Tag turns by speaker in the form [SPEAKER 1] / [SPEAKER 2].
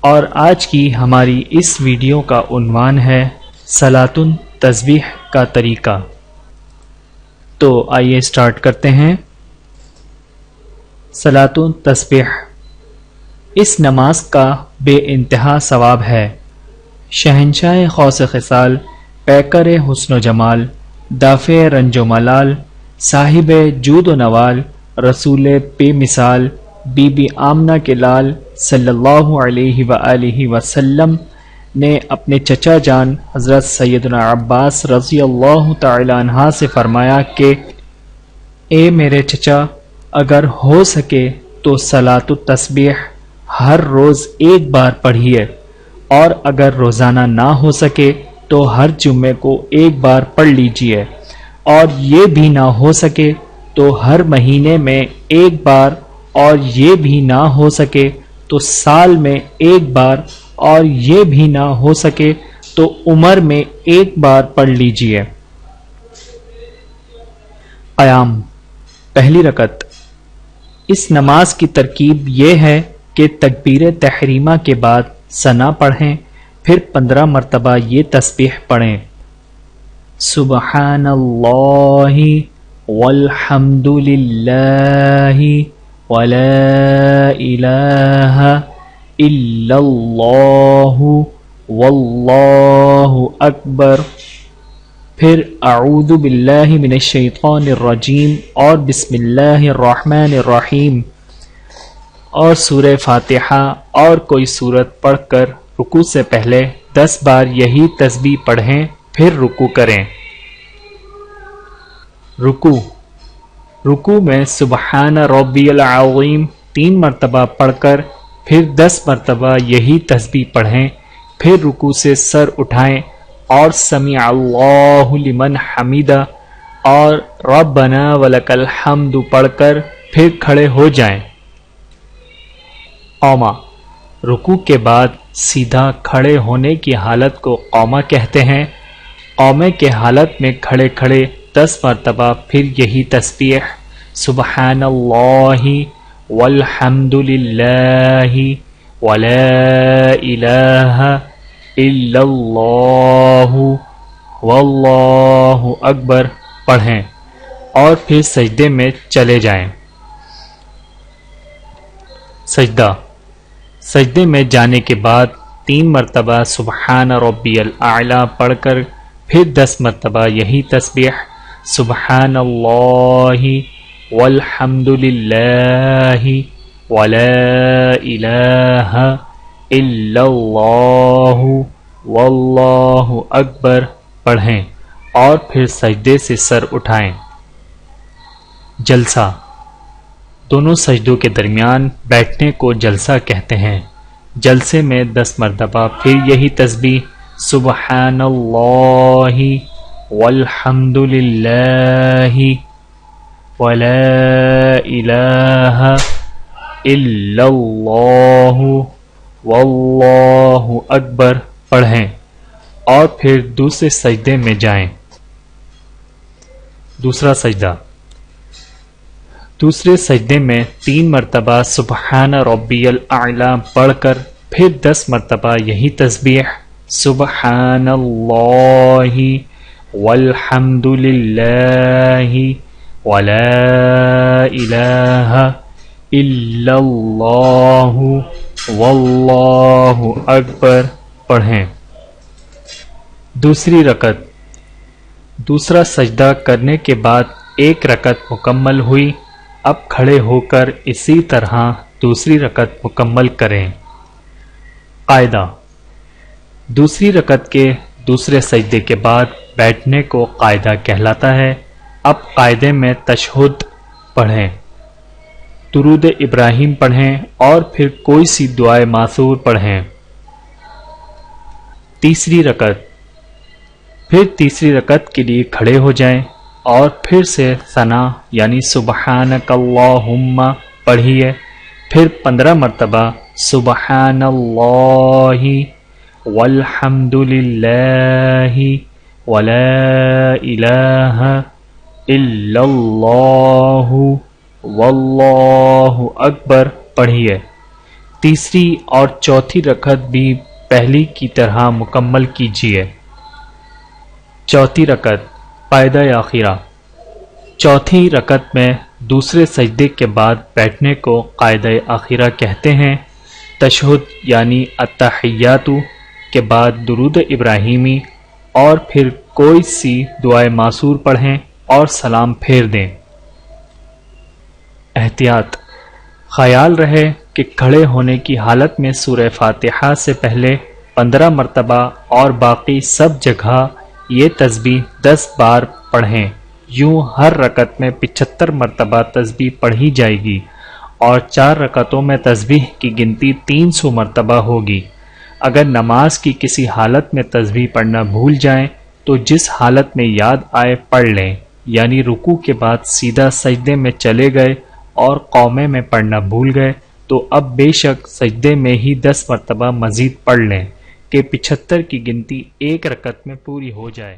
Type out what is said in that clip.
[SPEAKER 1] اور آج کی ہماری اس ویڈیو کا عنوان ہے صلاۃ تسبیح کا طریقہ۔ تو آئیے سٹارٹ کرتے ہیں۔ صلاۃ تسبیح اس نماز کا بے انتہا ثواب ہے۔ شہنشاہ خاص خصال، پیکر حسن و جمال، دافع رنج و ملال، صاحب جود و نوال، رسول بے مثال، بی بی آمنہ کے لال صلی اللہ علیہ وآلہ وسلم نے اپنے چچا جان حضرت سیدنا عباس رضی اللہ تعالی عنہ سے فرمایا کہ اے میرے چچا، اگر ہو سکے تو صلاۃ التسبیح ہر روز ایک بار پڑھیے، اور اگر روزانہ نہ ہو سکے تو ہر جمعے کو ایک بار پڑھ لیجئے، اور یہ بھی نہ ہو سکے تو ہر مہینے میں ایک بار، اور یہ بھی نہ ہو سکے تو سال میں ایک بار، اور یہ بھی نہ ہو سکے تو عمر میں ایک بار پڑھ لیجئے۔ قیام پہلی رکعت۔ اس نماز کی ترکیب یہ ہے کہ تکبیر تحریمہ کے بعد ثنا پڑھیں، پھر 15 مرتبہ یہ تسبیح پڑھیں: سبحان اللہ والحمد للہ ولا الہ الا اللہ واللہ اکبر، پھر اعوذ باللہ من الشیطان الرجیم اور بسم اللہ الرحمن الرحیم، اور سورہ فاتحہ اور کوئی سورت پڑھ کر رکوع سے پہلے 10 بار یہی تسبیح پڑھیں، پھر رکوع کریں۔ رکوع میں سبحان ربی العظیم 3 مرتبہ پڑھ کر پھر 10 مرتبہ یہی تسبیح پڑھیں، پھر رکوع سے سر اٹھائیں اور سمیع اللہ لمن حمیدہ اور ربنا ولک الحمد پڑھ کر پھر کھڑے ہو جائیں۔ قوما رکوع کے بعد سیدھا کھڑے ہونے کی حالت کو قوما کہتے ہیں۔ قومے کے حالت میں کھڑے کھڑے 10 مرتبہ پھر یہی تسبیح سبحان اللہ والحمد للہ ولا الہ الا اللہ واللہ اکبر پڑھیں، اور پھر سجدے میں چلے جائیں۔ سجدے میں جانے کے بعد 3 مرتبہ سبحان ربی الاعلی پڑھ کر پھر 10 مرتبہ یہی تسبیح سبحان اللہ والحمد للہ ولا الہ الا اللہ واللہ اکبر پڑھیں، اور پھر سجدے سے سر اٹھائیں۔ جلسہ دونوں سجدوں کے درمیان بیٹھنے کو جلسہ کہتے ہیں۔ جلسے میں 10 مرتبہ پھر یہی تسبیح سبحان اللہ والحمد للہ ولا الہ الا اللہ واللہ اکبر پڑھیں، اور پھر دوسرے سجدے میں جائیں۔ دوسرا سجدہ۔ دوسرے سجدے میں 3 مرتبہ سبحان ربی الاعلی پڑھ کر پھر 10 مرتبہ یہی تسبیح سبحان اللہ والحمد للہ ولا الہ الا اللہ واللہ اکبر پڑھیں۔ دوسری رکعت۔ دوسرا سجدہ کرنے کے بعد 1 رکعت مکمل ہوئی، اب کھڑے ہو کر اسی طرح دوسری رکعت مکمل کریں۔ قاعدہ: دوسری رکعت کے دوسرے سجدے کے بعد بیٹھنے کو قاعدہ کہلاتا ہے۔ اب قاعدے میں تشہد پڑھیں، درود ابراہیم پڑھیں، اور پھر کوئی سی دعائے ماثور پڑھیں۔ تیسری رکعت۔ پھر تیسری رکعت کے لیے کھڑے ہو جائیں، اور پھر سے ثنا یعنی سبحانک اللہم پڑھیے، پھر 15 مرتبہ سبحان اللہ والحمد للہ ولا الہ الا اللہ واللہ اکبر پڑھیے۔ تیسری اور چوتھی رکعت بھی پہلی کی طرح مکمل کیجیے۔ چوتھی رکعت قاعدہ آخرہ۔ چوتھی رکعت میں دوسرے سجدے کے بعد بیٹھنے کو قاعدہ آخرہ کہتے ہیں۔ تشہد یعنی التحیات کے بعد درود ابراہیمی اور پھر کوئی سی دعائے معصور پڑھیں اور سلام پھیر دیں۔ احتیاط: خیال رہے کہ کھڑے ہونے کی حالت میں سورہ فاتحہ سے پہلے 15 مرتبہ اور باقی سب جگہ یہ تسبیح 10 بار پڑھیں۔ یوں ہر رکعت میں 75 مرتبہ تسبیح پڑھی جائے گی اور 4 رکعتوں میں تسبیح کی گنتی 300 مرتبہ ہوگی۔ اگر نماز کی کسی حالت میں تسبیح پڑھنا بھول جائیں تو جس حالت میں یاد آئے پڑھ لیں، یعنی رکوع کے بعد سیدھا سجدے میں چلے گئے اور قومے میں پڑھنا بھول گئے تو اب بے شک سجدے میں ہی 10 مرتبہ مزید پڑھ لیں کہ 75 کی گنتی ایک رکعت میں پوری ہو جائے۔